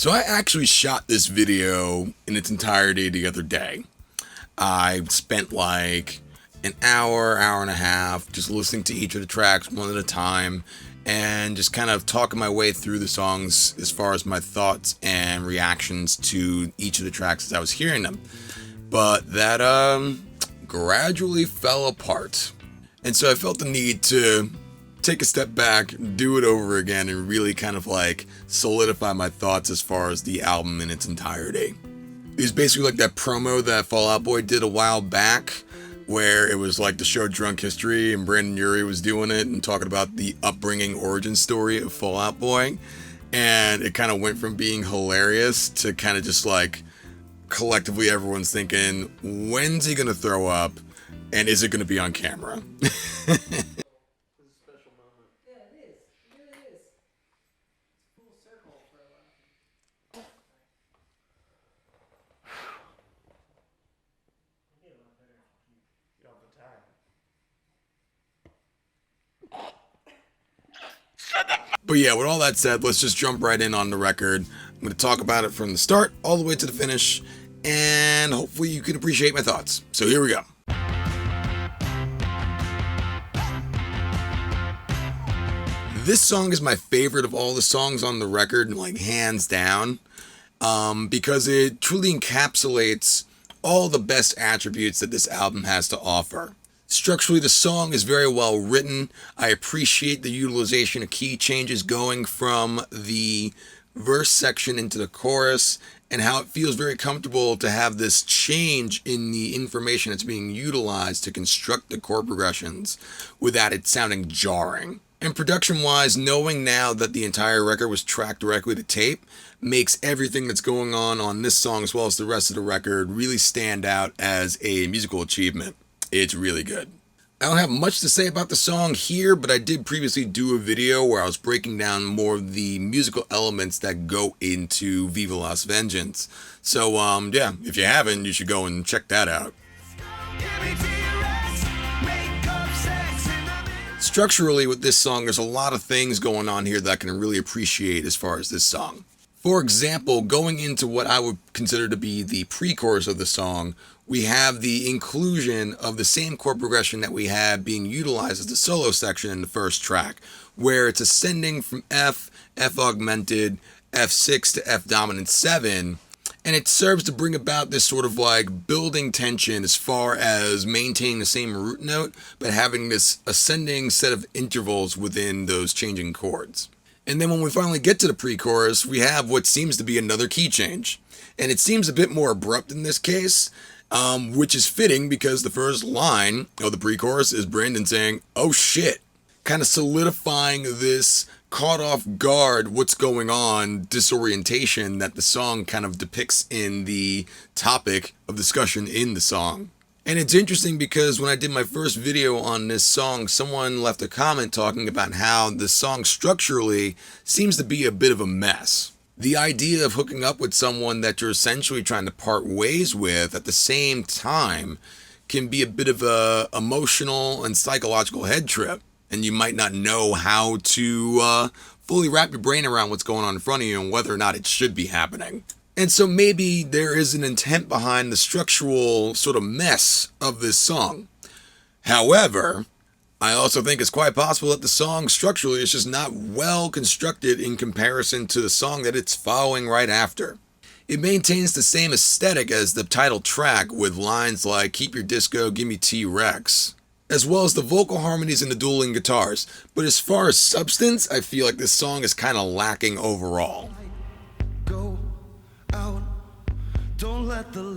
So I actually shot this video in its entirety the other day. I spent like an hour, hour and a half just listening to each of the tracks one at a time and just kind of talking my way through the songs as far as my thoughts and reactions to each of the tracks as I was hearing them. But that gradually fell apart. And so I felt the need to take a step back, do it over again, and really kind of like solidify my thoughts as far as the album in its entirety. It was basically like that promo that Fall Out Boy did a while back, where it was like the show Drunk History and Brandon Urie was doing it and talking about the upbringing origin story of Fall Out Boy. And it kind of went from being hilarious to kind of just like collectively everyone's thinking, when's he gonna throw up and is it gonna be on camera? But yeah, with all that said, let's just jump right in on the record. I'm going to talk about it from the start all the way to the finish, and hopefully you can appreciate my thoughts. So here we go. This song is my favorite of all the songs on the record, like hands down, because it truly encapsulates all the best attributes that this album has to offer. Structurally, the song is very well written. I appreciate the utilization of key changes going from the verse section into the chorus and how it feels very comfortable to have this change in the information that's being utilized to construct the chord progressions without it sounding jarring. And production-wise, knowing now that the entire record was tracked directly to tape makes everything that's going on this song as well as the rest of the record really stand out as a musical achievement. It's really good. I don't have much to say about the song here, but I did previously do a video where I was breaking down more of the musical elements that go into Viva Las Vengeance. So, yeah, if you haven't, you should go and check that out. Structurally, with this song, there's a lot of things going on here that I can really appreciate as far as this song. For example, going into what I would consider to be the pre-chorus of the song, we have the inclusion of the same chord progression that we had being utilized as the solo section in the first track, where it's ascending from F, F augmented, F6 to F dominant 7, and it serves to bring about this sort of like building tension as far as maintaining the same root note, but having this ascending set of intervals within those changing chords. And then when we finally get to the pre-chorus, we have what seems to be another key change. And it seems a bit more abrupt in this case, which is fitting because the first line of the pre-chorus is Brandon saying, "Oh shit," kind of solidifying this caught off guard, what's going on, disorientation that the song kind of depicts in the topic of discussion in the song. And it's interesting because when I did my first video on this song, someone left a comment talking about how the song structurally seems to be a bit of a mess. The idea of hooking up with someone that you're essentially trying to part ways with at the same time can be a bit of a emotional and psychological head trip. And you might not know how to fully wrap your brain around what's going on in front of you and whether or not it should be happening. And so maybe there is an intent behind the structural sort of mess of this song. However, I also think it's quite possible that the song structurally is just not well constructed in comparison to the song that it's following right after. It maintains the same aesthetic as the title track with lines like "Keep your disco, give me T-Rex," as well as the vocal harmonies and the dueling guitars. But as far as substance, I feel like this song is kind of lacking overall.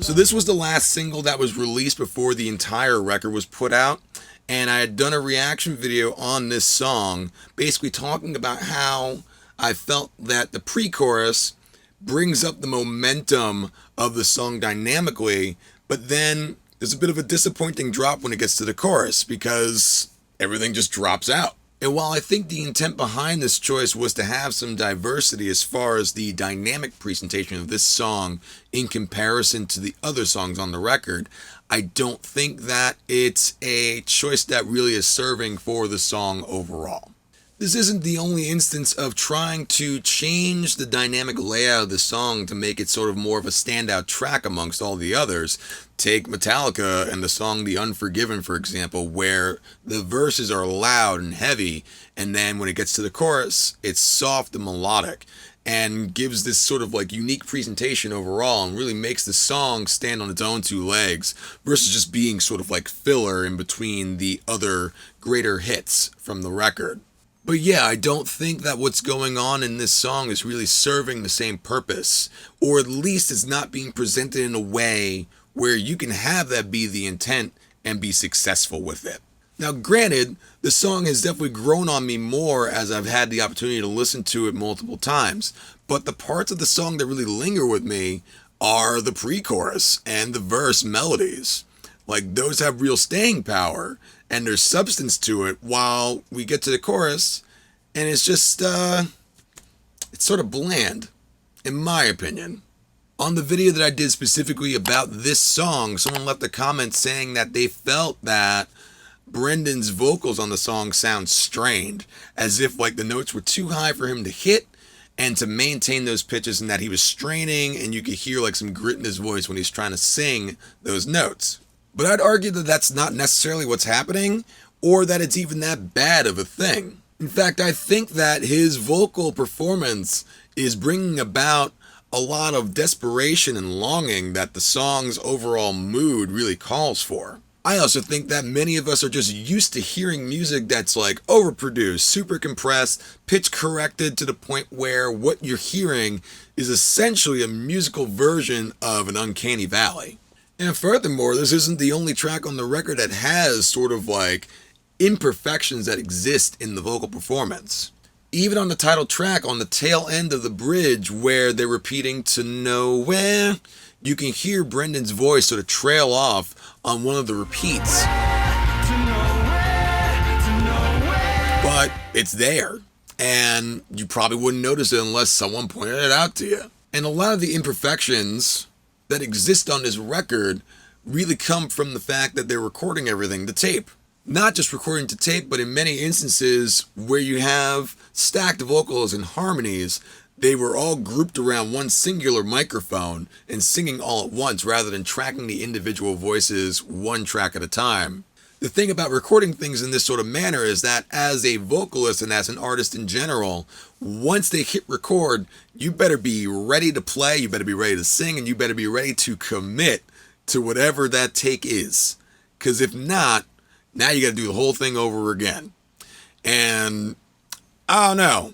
So this was the last single that was released before the entire record was put out, and I had done a reaction video on this song basically talking about how I felt that the pre-chorus brings up the momentum of the song dynamically, but then there's a bit of a disappointing drop when it gets to the chorus because everything just drops out. And while I think the intent behind this choice was to have some diversity as far as the dynamic presentation of this song in comparison to the other songs on the record, I don't think that it's a choice that really is serving for the song overall. This isn't the only instance of trying to change the dynamic layout of the song to make it sort of more of a standout track amongst all the others. Take Metallica and the song The Unforgiven, for example, where the verses are loud and heavy, and then when it gets to the chorus, it's soft and melodic, and gives this sort of like unique presentation overall and really makes the song stand on its own two legs versus just being sort of like filler in between the other greater hits from the record. But yeah, I don't think that what's going on in this song is really serving the same purpose, or at least it's not being presented in a way where you can have that be the intent and be successful with it. Now, granted, the song has definitely grown on me more as I've had the opportunity to listen to it multiple times, but the parts of the song that really linger with me are the pre-chorus and the verse melodies. Like, those have real staying power, and there's substance to it, while we get to the chorus, and it's just, it's sort of bland, in my opinion. On the video that I did specifically about this song, someone left a comment saying that they felt that Brendan's vocals on the song sound strained, as if like the notes were too high for him to hit and to maintain those pitches, and that he was straining and you could hear like some grit in his voice when he's trying to sing those notes. But I'd argue that that's not necessarily what's happening, or that it's even that bad of a thing. In fact, I think that his vocal performance is bringing about a lot of desperation and longing that the song's overall mood really calls for. I also think that many of us are just used to hearing music that's like overproduced, super compressed, pitch corrected to the point where what you're hearing is essentially a musical version of an uncanny valley. And furthermore, this isn't the only track on the record that has sort of like imperfections that exist in the vocal performance. Even on the title track, on the tail end of the bridge where they're repeating to nowhere, you can hear Brendan's voice sort of trail off on one of the repeats. But it's there, and you probably wouldn't notice it unless someone pointed it out to you. And a lot of the imperfections that exist on this record really come from the fact that they're recording everything to tape. Not just recording to tape, but in many instances where you have stacked vocals and harmonies, they were all grouped around one singular microphone and singing all at once rather than tracking the individual voices one track at a time. The thing about recording things in this sort of manner is that as a vocalist and as an artist in general, once they hit record, you better be ready to play, you better be ready to sing, and you better be ready to commit to whatever that take is. Because if not, now you got to do the whole thing over again. And I don't know,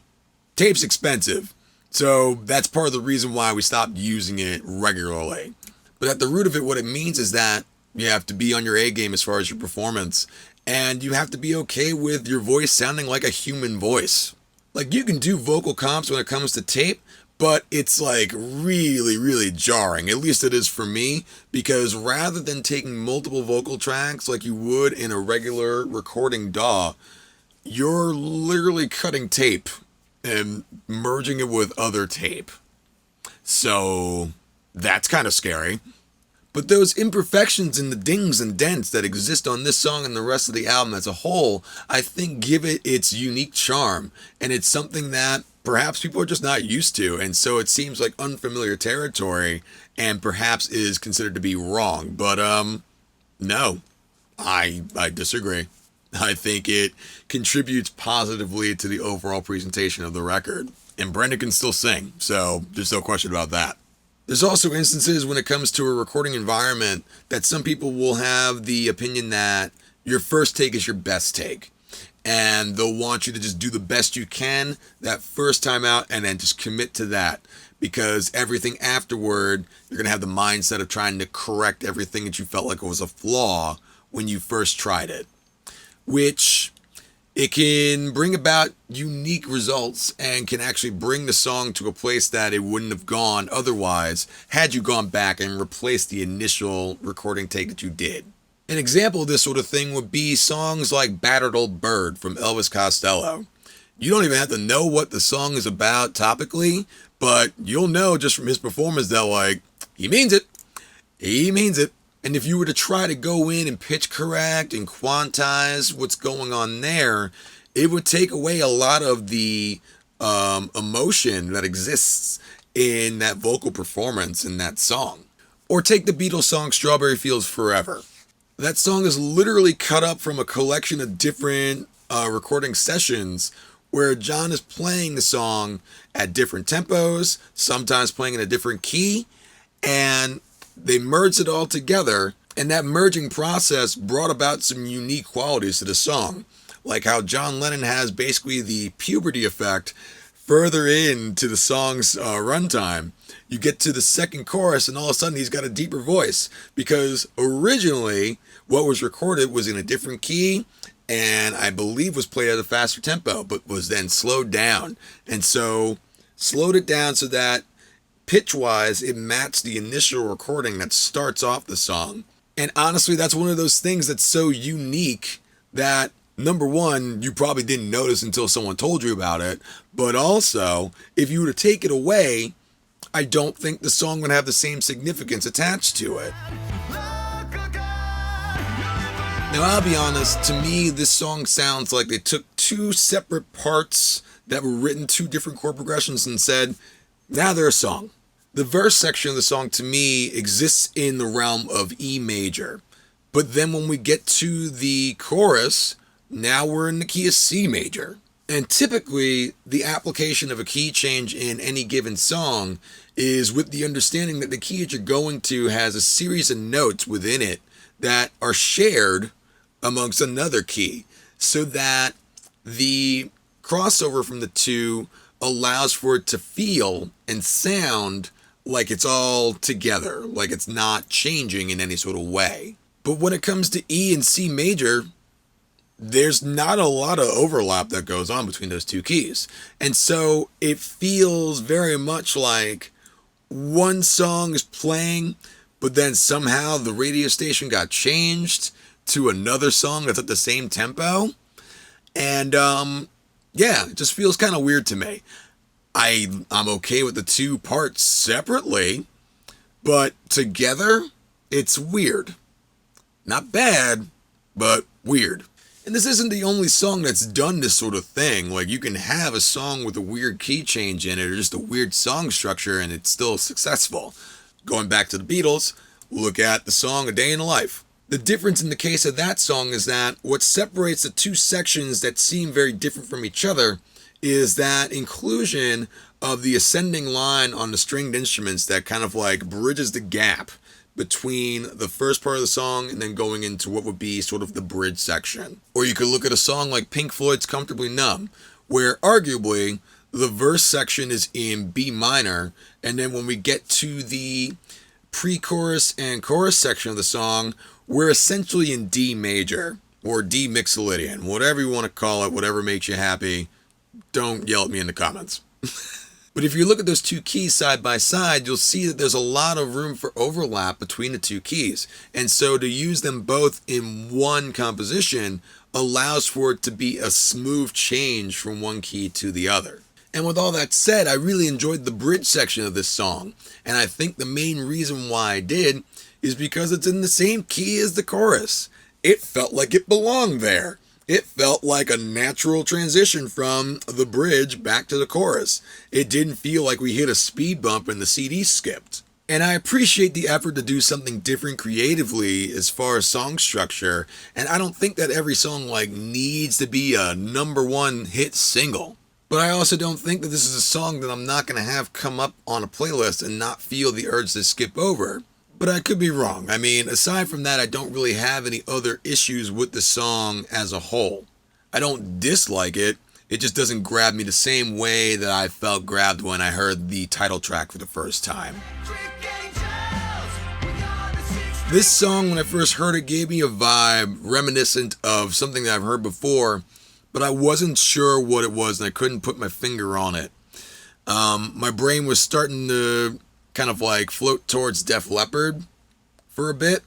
tape's expensive. So that's part of the reason why we stopped using it regularly. But at the root of it, what it means is that you have to be on your A game as far as your performance. And you have to be okay with your voice sounding like a human voice. Like, you can do vocal comps when it comes to tape, but it's like really, really jarring. At least it is for me, because rather than taking multiple vocal tracks like you would in a regular recording DAW, you're literally cutting tape and merging it with other tape. So that's kind of scary. But those imperfections and the dings and dents that exist on this song and the rest of the album as a whole, I think give it its unique charm. And it's something that perhaps people are just not used to. And so it seems like unfamiliar territory and perhaps is considered to be wrong. But no, I disagree. I think it contributes positively to the overall presentation of the record. And Brendan can still sing, so there's no question about that. There's also instances when it comes to a recording environment that some people will have the opinion that your first take is your best take. And they'll want you to just do the best you can that first time out and then just commit to that. Because everything afterward, you're going to have the mindset of trying to correct everything that you felt like it was a flaw when you first tried it. Which it can bring about unique results and can actually bring the song to a place that it wouldn't have gone otherwise had you gone back and replaced the initial recording take that you did. An example of this sort of thing would be songs like Battered Old Bird from Elvis Costello. You don't even have to know what the song is about topically, but you'll know just from his performance that, like, he means it. He means it. And if you were to try to go in and pitch correct and quantize what's going on there, it would take away a lot of the emotion that exists in that vocal performance in that song. Or take the Beatles song Strawberry Fields Forever. That song is literally cut up from a collection of different recording sessions where John is playing the song at different tempos, sometimes playing in a different key, and they merged it all together. And that merging process brought about some unique qualities to the song, like how John Lennon has basically the puberty effect further into the song's runtime. You get to the second chorus and all of a sudden he's got a deeper voice, because originally what was recorded was in a different key and I believe was played at a faster tempo, but was then slowed down. And so slowed it down so that pitch-wise it matched the initial recording that starts off the song. And honestly, that's one of those things that's so unique that, number one, you probably didn't notice until someone told you about it. But also, if you were to take it away, I don't think the song would have the same significance attached to it. Now, I'll be honest, to me, this song sounds like they took two separate parts that were written, two different chord progressions, and said, now they're a song. The verse section of the song, to me, exists in the realm of E major. But then when we get to the chorus, now we're in the key of C major. And typically, the application of a key change in any given song is with the understanding that the key that you're going to has a series of notes within it that are shared amongst another key, so that the crossover from the two allows for it to feel and sound like it's all together, like it's not changing in any sort of way. But when it comes to E and C major, there's not a lot of overlap that goes on between those two keys. And so it feels very much like one song is playing, but then somehow the radio station got changed to another song that's at the same tempo. And yeah, it just feels kind of weird to me. I'm okay with the two parts separately, but together, it's weird. Not bad, but weird. And this isn't the only song that's done this sort of thing. Like, you can have a song with a weird key change in it, or just a weird song structure, and it's still successful. Going back to the Beatles, look at the song A Day in the Life. The difference in the case of that song is that what separates the two sections that seem very different from each other is that inclusion of the ascending line on the stringed instruments that kind of like bridges the gap between the first part of the song and then going into what would be sort of the bridge section. Or you could look at a song like Pink Floyd's Comfortably Numb, where arguably the verse section is in B minor, and then when we get to the pre-chorus and chorus section of the song, we're essentially in D major, or D Mixolydian, whatever you want to call it, whatever makes you happy. Don't yell at me in the comments. But if you look at those two keys side by side, you'll see that there's a lot of room for overlap between the two keys. And so to use them both in one composition allows for it to be a smooth change from one key to the other. And with all that said, I really enjoyed the bridge section of this song. And I think the main reason why I did is because it's in the same key as the chorus. It felt like it belonged there. It felt like a natural transition from the bridge back to the chorus. It didn't feel like we hit a speed bump and the CD skipped. And I appreciate the effort to do something different creatively as far as song structure. And I don't think that every song needs to be a #1 hit single. But I also don't think that this is a song that I'm not going to have come up on a playlist and not feel the urge to skip over. But I could be wrong. I mean, aside from that, I don't really have any other issues with the song as a whole. I don't dislike it. It just doesn't grab me the same way that I felt grabbed when I heard the title track for the first time. This song, when I first heard it, gave me a vibe reminiscent of something that I've heard before, but I wasn't sure what it was and I couldn't put my finger on it. My brain was starting to kind of float towards Def Leppard for a bit,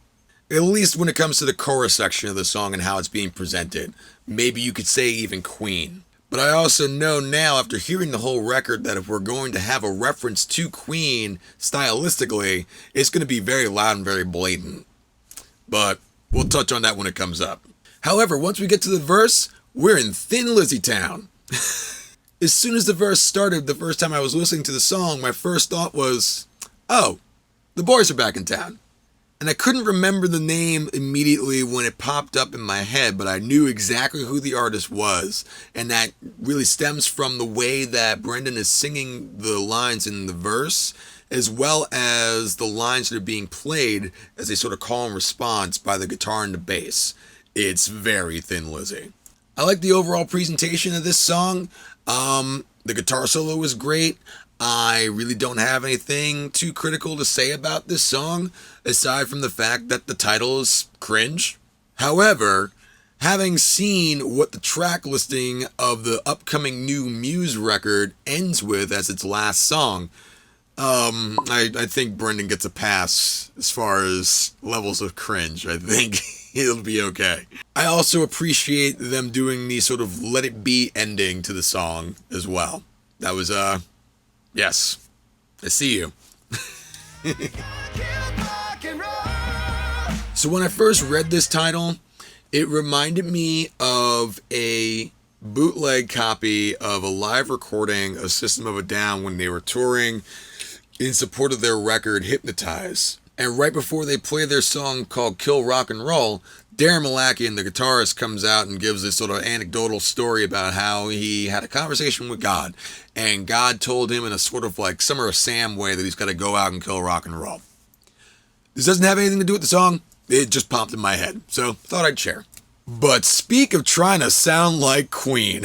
at least when it comes to the chorus section of the song and how it's being presented. Maybe you could say even Queen. But I also know now, after hearing the whole record, that if we're going to have a reference to Queen stylistically, it's going to be very loud and very blatant. But we'll touch on that when it comes up. However, once we get to the verse, we're in Thin Lizzy Town. As soon as the verse started, the first time I was listening to the song, my first thought was, oh, the boys are back in town. And I couldn't remember the name immediately when it popped up in my head, but I knew exactly who the artist was. And that really stems from the way that Brendan is singing the lines in the verse, as well as the lines that are being played as a sort of call and response by the guitar and the bass. It's very Thin Lizzy. I like the overall presentation of this song. The guitar solo was great. I really don't have anything too critical to say about this song, aside from the fact that the title is cringe. However, having seen what the track listing of the upcoming new Muse record ends with as its last song, I think Brendan gets a pass as far as levels of cringe. I think it'll be okay. I also appreciate them doing the sort of Let It Be ending to the song as well. That was, yes, I see you. So when I first read this title, it reminded me of a bootleg copy of a live recording of System of a Down when they were touring in support of their record Hypnotize. And right before they play their song called Kill Rock and Roll, Darren Malakian, the guitarist, comes out and gives this sort of anecdotal story about how he had a conversation with God, and God told him in a sort of like Summer of Sam way that he's got to go out and kill rock and roll. This doesn't have anything to do with the song. It just popped in my head, so thought I'd share. But speak of trying to sound like Queen.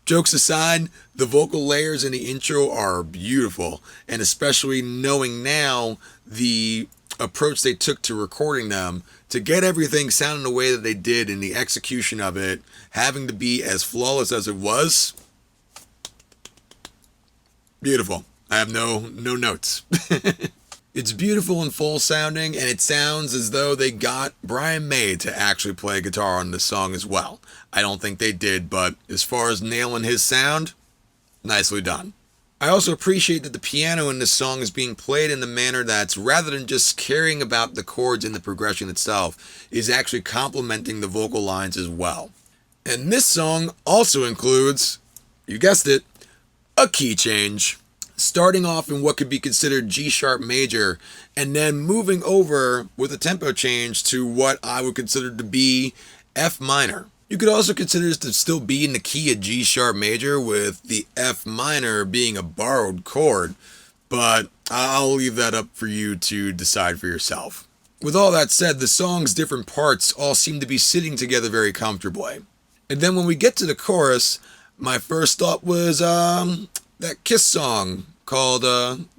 Jokes aside, the vocal layers in the intro are beautiful, and especially knowing now the approach they took to recording them, to get everything sounding the way that they did in the execution of it, having to be as flawless as it was, beautiful. I have no notes. It's beautiful and full sounding, and it sounds as though they got Brian May to actually play guitar on this song as well. I don't think they did, but as far as nailing his sound, nicely done. I also appreciate that the piano in this song is being played in the manner that's, rather than just caring about the chords and the progression itself, is actually complementing the vocal lines as well. And this song also includes, you guessed it, a key change. Starting off in what could be considered G sharp major, and then moving over with a tempo change to what I would consider to be F minor. You could also consider this to still be in the key of G sharp major, with the F minor being a borrowed chord, but I'll leave that up for you to decide for yourself. With all that said, the song's different parts all seem to be sitting together very comfortably. And then when we get to the chorus, my first thought was, that Kiss song called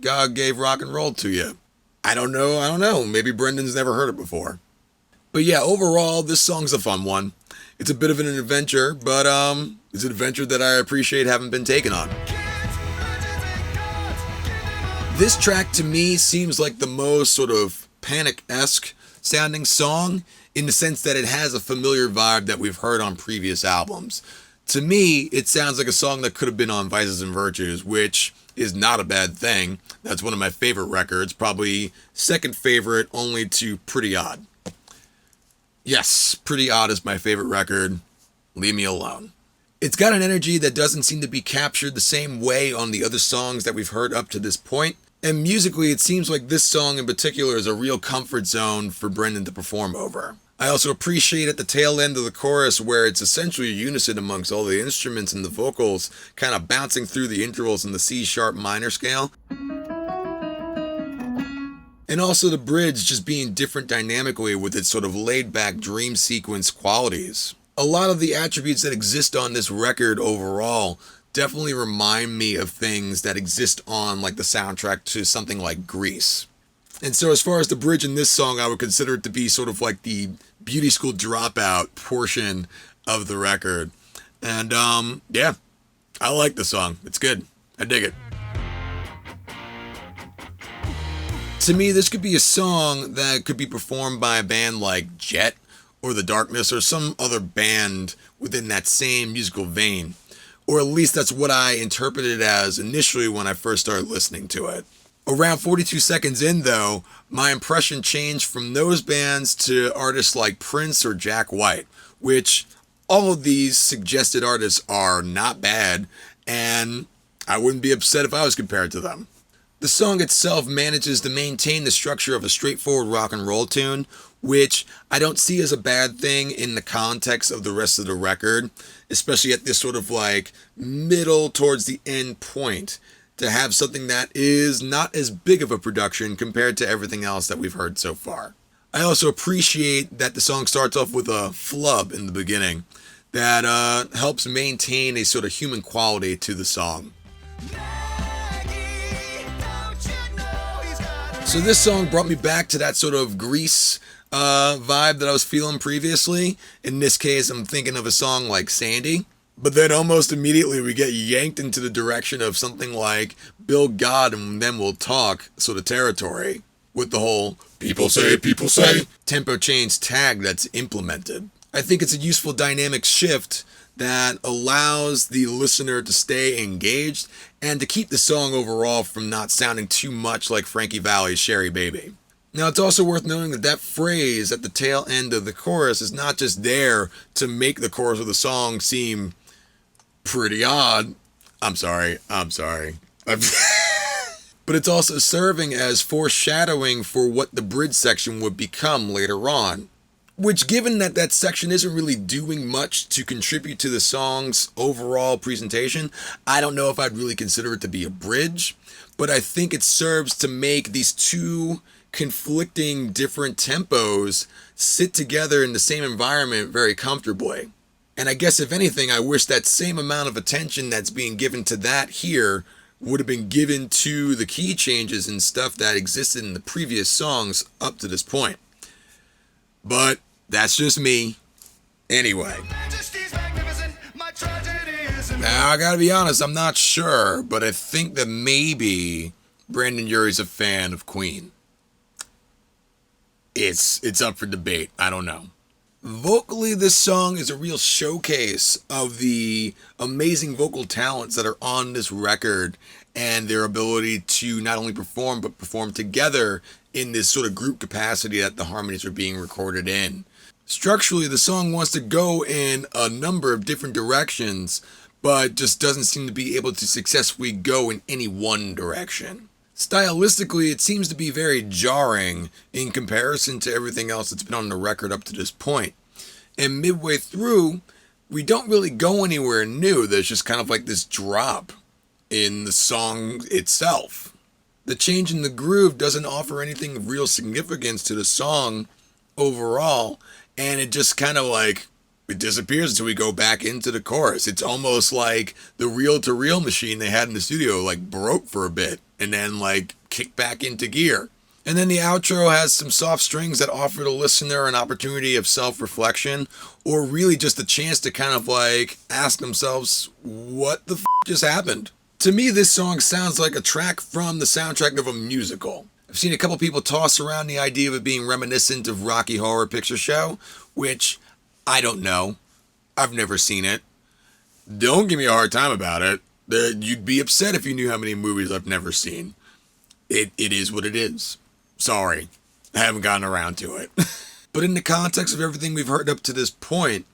God Gave Rock and Roll to You. I don't know. Maybe Brendan's never heard it before. But yeah, overall, this song's a fun one. It's a bit of an adventure, but it's an adventure that I appreciate having been taken on. This track to me seems like the most sort of Panic-esque sounding song, in the sense that it has a familiar vibe that we've heard on previous albums. To me, it sounds like a song that could have been on Vices and Virtues, which is not a bad thing. That's one of my favorite records, probably second favorite only to Pretty Odd. Yes, Pretty Odd is my favorite record. Leave me alone. It's got an energy that doesn't seem to be captured the same way on the other songs that we've heard up to this point. And musically, it seems like this song in particular is a real comfort zone for Brendan to perform over. I also appreciate at the tail end of the chorus where it's essentially a unison amongst all the instruments and the vocals, kind of bouncing through the intervals in the C sharp minor scale. And also the bridge just being different dynamically with its sort of laid-back dream sequence qualities. A lot of the attributes that exist on this record overall definitely remind me of things that exist on like the soundtrack to something like Grease. And so as far as the bridge in this song, I would consider it to be sort of like the Beauty School Dropout portion of the record. And yeah, I like the song. It's good. I dig it. To me, this could be a song that could be performed by a band like Jet or The Darkness or some other band within that same musical vein. Or at least that's what I interpreted it as initially when I first started listening to it. Around 42 seconds in, though, my impression changed from those bands to artists like Prince or Jack White, which All of these suggested artists are not bad, and I wouldn't be upset if I was compared to them. The song itself manages to maintain the structure of a straightforward rock and roll tune, which I don't see as a bad thing in the context of the rest of the record, especially at this sort of like middle towards the end point, to have something that is not as big of a production compared to everything else that we've heard so far. I also appreciate that the song starts off with a flub in the beginning that helps maintain a sort of human quality to the song. So this song brought me back to that sort of Grease vibe that I was feeling previously. In this case, I'm thinking of a song like Sandy. But then almost immediately we get yanked into the direction of something like Bill God and Then We'll Talk sort of territory, with the whole people say tempo change tag that's implemented. I think it's a useful dynamic shift that allows the listener to stay engaged and to keep the song overall from not sounding too much like Frankie Valli's Sherry Baby. Now, it's also worth noting that that phrase at the tail end of the chorus is not just there to make the chorus of the song seem pretty odd. I'm sorry. But it's also serving as foreshadowing for what the bridge section would become later on. Which, given that that section isn't really doing much to contribute to the song's overall presentation, I don't know if I'd really consider it to be a bridge, but I think it serves to make these two conflicting different tempos sit together in the same environment very comfortably. And I guess if anything, I wish that same amount of attention that's being given to that here would have been given to the key changes and stuff that existed in the previous songs up to this point. But that's just me. Anyway. Now, I gotta be honest, I'm not sure, but I think that maybe Brandon Urie's a fan of Queen. It's up for debate. I don't know. Vocally, this song is a real showcase of the amazing vocal talents that are on this record and their ability to not only perform, but perform together in this sort of group capacity that the harmonies are being recorded in. Structurally, the song wants to go in a number of different directions, but just doesn't seem to be able to successfully go in any one direction. Stylistically, it seems to be very jarring in comparison to everything else that's been on the record up to this point. And midway through, we don't really go anywhere new. There's just kind of like this drop in the song itself. The change in the groove doesn't offer anything of real significance to the song overall, and it just kind of like, it disappears until we go back into the chorus. It's almost like the reel-to-reel machine they had in the studio like broke for a bit and then like kicked back into gear. And then the outro has some soft strings that offer the listener an opportunity of self-reflection, or really just a chance to kind of like ask themselves, what the just happened? To me, this song sounds like a track from the soundtrack of a musical. I've seen a couple people toss around the idea of it being reminiscent of Rocky Horror Picture Show, which I don't know. I've never seen it. Don't give me a hard time about it. You'd be upset if you knew how many movies I've never seen. It is what it is. Sorry, I haven't gotten around to it. But in the context of everything we've heard up to this point,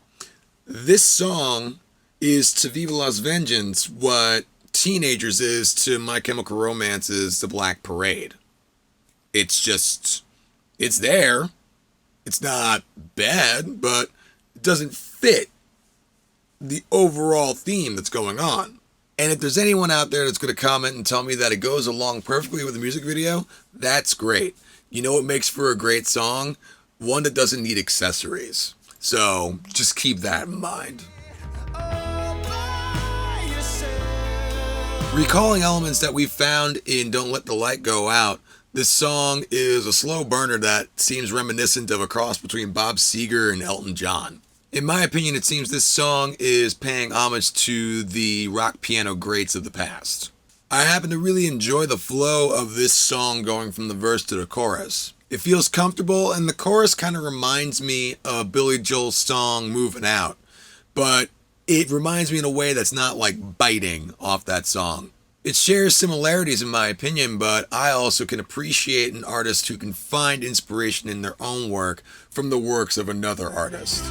this song is to Viva Las Vengeance what Teenagers is to My Chemical Romance's The Black Parade. It's there. It's not bad, but it doesn't fit the overall theme that's going on. And if there's anyone out there that's going to comment and tell me that it goes along perfectly with the music video, that's great. You know what makes for a great song? One that doesn't need accessories. So just keep that in mind. Recalling elements that we found in Don't Let the Light Go Out, this song is a slow burner that seems reminiscent of a cross between Bob Seger and Elton John. In my opinion, it seems this song is paying homage to the rock piano greats of the past. I happen to really enjoy the flow of this song going from the verse to the chorus. It feels comfortable, and the chorus kind of reminds me of Billy Joel's song Moving Out, but it reminds me in a way that's not like biting off that song. It shares similarities in my opinion, but I also can appreciate an artist who can find inspiration in their own work from the works of another artist.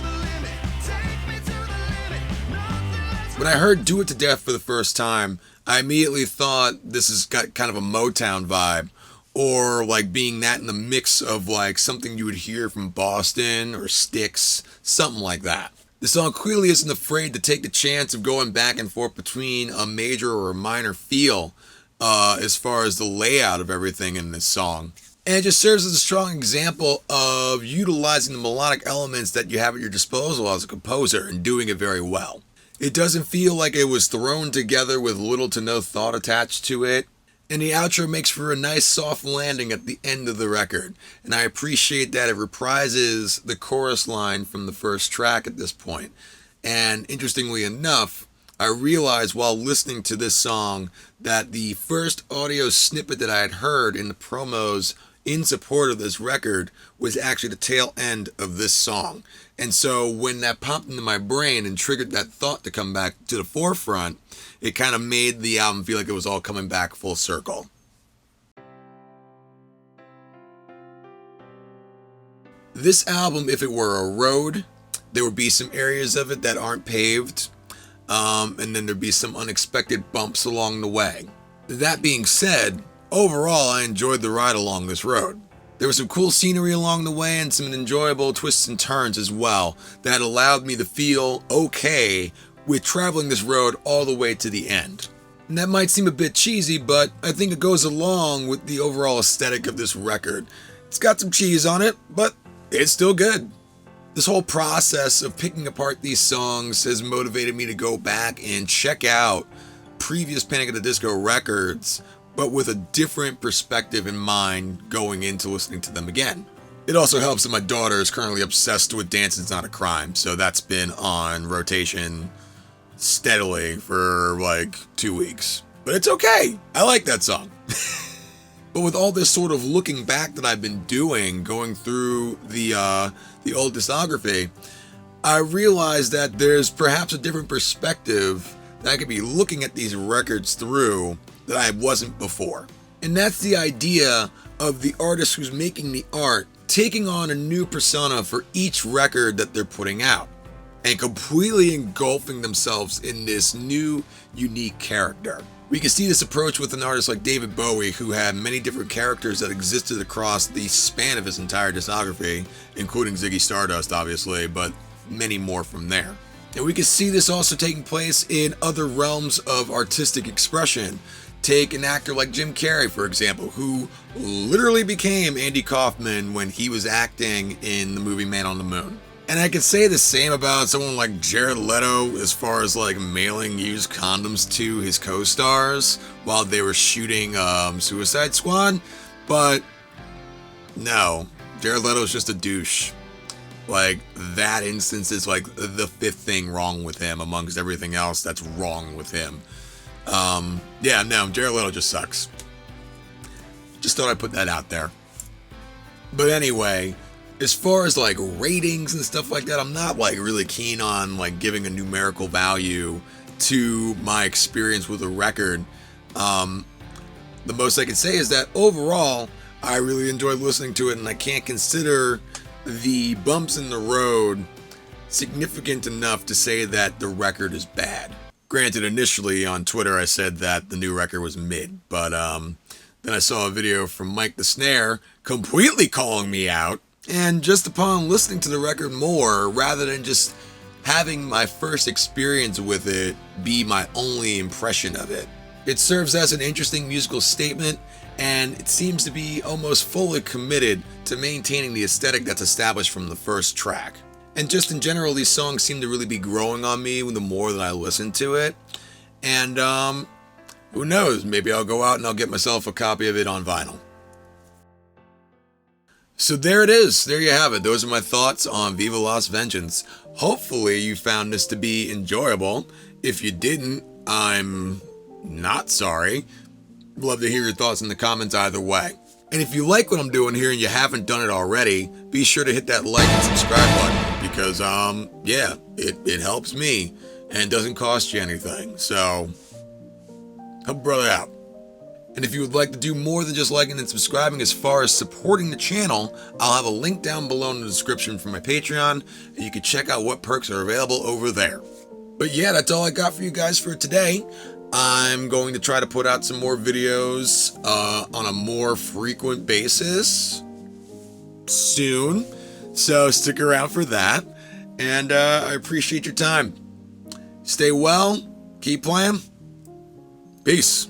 When I heard Do It to Death for the first time, I immediately thought this has got kind of a Motown vibe, or like being that in the mix of like something you would hear from Boston or Styx, something like that. The song clearly isn't afraid to take the chance of going back and forth between a major or a minor feel as far as the layout of everything in this song. And it just serves as a strong example of utilizing the melodic elements that you have at your disposal as a composer and doing it very well. It doesn't feel like it was thrown together with little to no thought attached to it. And the outro makes for a nice soft landing at the end of the record. And I appreciate that it reprises the chorus line from the first track at this point. And interestingly enough, I realized while listening to this song that the first audio snippet that I had heard in the promos in support of this record was actually the tail end of this song. And so when that popped into my brain and triggered that thought to come back to the forefront, it kind of made the album feel like it was all coming back full circle. This album, if it were a road, there would be some areas of it that aren't paved, and then there'd be some unexpected bumps along the way. That being said, overall, I enjoyed the ride along this road. There was some cool scenery along the way and some enjoyable twists and turns as well that allowed me to feel okay with traveling this road all the way to the end. And that might seem a bit cheesy, but I think it goes along with the overall aesthetic of this record. It's got some cheese on it, but it's still good. This whole process of picking apart these songs has motivated me to go back and check out previous Panic at the Disco records, but with a different perspective in mind going into listening to them again. It also helps that my daughter is currently obsessed with Dancing's Not a Crime, so that's been on rotation steadily for like 2 weeks. But it's okay. I like that song. But with all this sort of looking back that I've been doing, going through the old discography, I realized that there's perhaps a different perspective that I could be looking at these records through that I wasn't before. And that's the idea of the artist who's making the art taking on a new persona for each record that they're putting out and completely engulfing themselves in this new, unique character. We can see this approach with an artist like David Bowie, who had many different characters that existed across the span of his entire discography, including Ziggy Stardust, obviously, but many more from there. And we can see this also taking place in other realms of artistic expression. Take an actor like Jim Carrey, for example, who literally became Andy Kaufman when he was acting in the movie Man on the Moon. And I could say the same about someone like Jared Leto as far as like mailing used condoms to his co-stars while they were shooting Suicide Squad. But no, Jared Leto's just a douche. Like, that instance is like the fifth thing wrong with him amongst everything else that's wrong with him. Jared Leto just sucks. Just thought I'd put that out there. But anyway, as far as like ratings and stuff like that, I'm not like really keen on like giving a numerical value to my experience with a record. The most I can say is that overall, I really enjoyed listening to it, and I can't consider the bumps in the road significant enough to say that the record is bad. Granted, initially on Twitter I said that the new record was mid, but then I saw a video from Mike the Snare completely calling me out, and just upon listening to the record more, rather than just having my first experience with it be my only impression of it, it serves as an interesting musical statement, and it seems to be almost fully committed to maintaining the aesthetic that's established from the first track. And just in general, these songs seem to really be growing on me the more that I listen to it. And who knows, maybe I'll go out and I'll get myself a copy of it on vinyl. So there it is. There you have it. Those are my thoughts on Viva Las Vengeance. Hopefully you found this to be enjoyable. If you didn't, I'm not sorry. Love to hear your thoughts in the comments either way. And if you like what I'm doing here and you haven't done it already, be sure to hit that like and subscribe button because, it helps me and doesn't cost you anything. So, help a brother out. And if you would like to do more than just liking and subscribing as far as supporting the channel, I'll have a link down below in the description for my Patreon, and you can check out what perks are available over there. But yeah, that's all I got for you guys for today. I'm going to try to put out some more videos on a more frequent basis soon. So stick around for that. And I appreciate your time. Stay well. Keep playing. Peace.